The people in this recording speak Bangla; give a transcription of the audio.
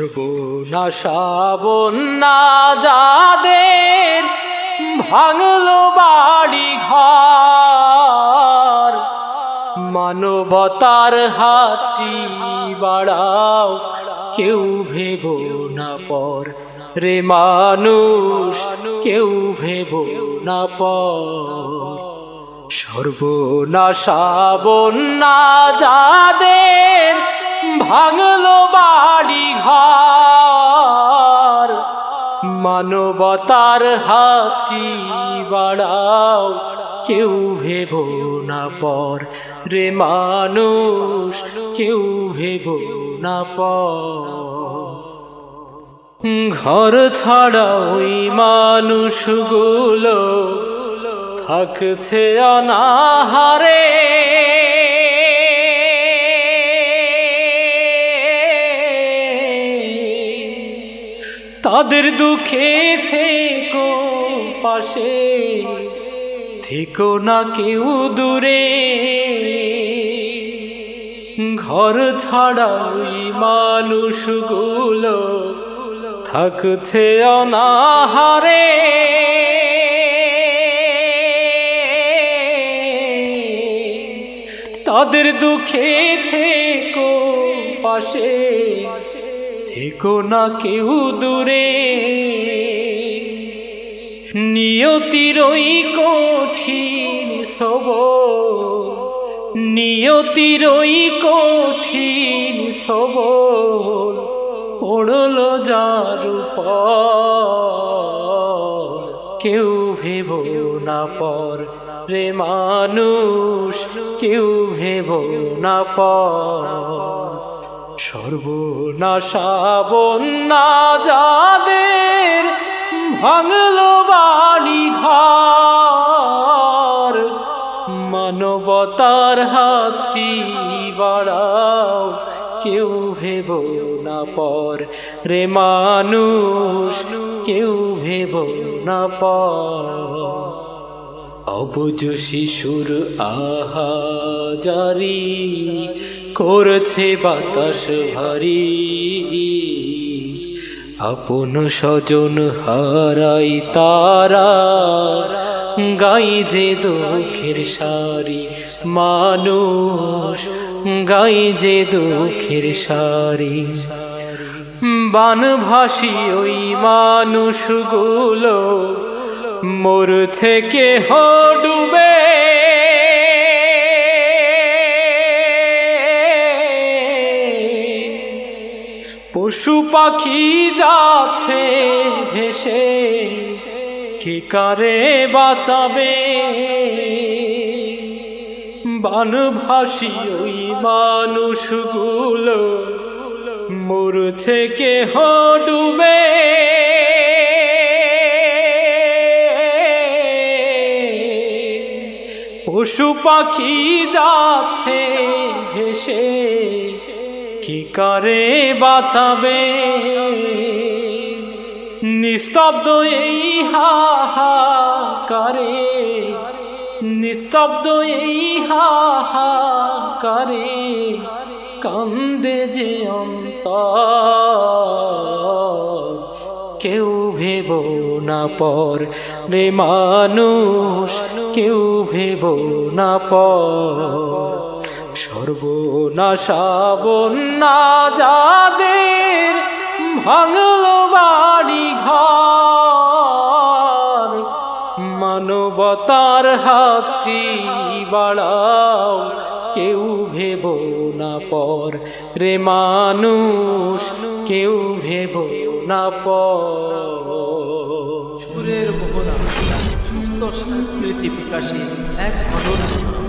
সর্বনাশা বন্যা যাদের ভাঙলো বাড়ি ঘর, মানবতার হাতটি বাড়াও, কেউ ভেবো না পর। রে মানুষ, কেউ ভেবো না পর। সর্বনাশা বন্যা যাদের ভাঙলো বাড়ি ঘর, মানবতার হাতটি বাড়াও, কেউ ভেবো না পর। রে মানুষ, কেউ ভেবো না পর। ঘর ছাড়া ওই মানুষগুলো থাকছে অনাহারে, তাদের দুঃখে থেকো পাশে, থেকো না কেউ দূরে। ঘর ছাড়া ওই মানুষগুলো থাকছে অনাহারে, তাদের দুঃখে থেকো পাশে, থেকো না কেউ দূরে। নিয়তির ওই কঠিন সবল, নিয়তির ওই কঠিন সবল পড়লো যার উপর, কেউ ভেবো না পর। রে মানুষ, কেউ ভেবো না পর। সর্বনাশা বন্যা যাদের ভাঙলো বাড়ি ঘর, মানবতার হাতটি বাড়াও, কেউ ভেবো না পর। রে মানুষ, কেউ ভেবো না পর। অবুঝ শিশুর আহাজারি করছে বাতাস ভারী, আপন স্বজন হারাই তারা, গাই যে দুঃখের সারি। মানুষ, গাই যে দুঃখের সারি। বানভাসী ওই মানুষগুলো মরছে কেহ ডুবে, পশু পাখি যাচ্ছে ভেসে, কে কারে বাঁচাবে। বানভাসী ওই মানুষগুলো মরছে কেহ ডুবে, পশু পাখি যাচ্ছে ভেসে, কি করে বাঁচাবে। নিস্তব্ধ এই হাহাকারে, নিস্তব্ধ এই হাহাকারে কান্দে যে অন্তর, কেউ ভেবো না পর। রে মানুষ, কেউ ভেবো না পর। সর্বনাশা বন্যা যাদের ভাঙলো বাড়ি ঘর, মানবতার হাতটি বাড়াও, কেউ ভেবো না পর। রে মানুষ, কেউ ভেবো না পর। সুরের মোহনা সুস্থ সংস্কৃতি বিকাশে এক ঘটনা।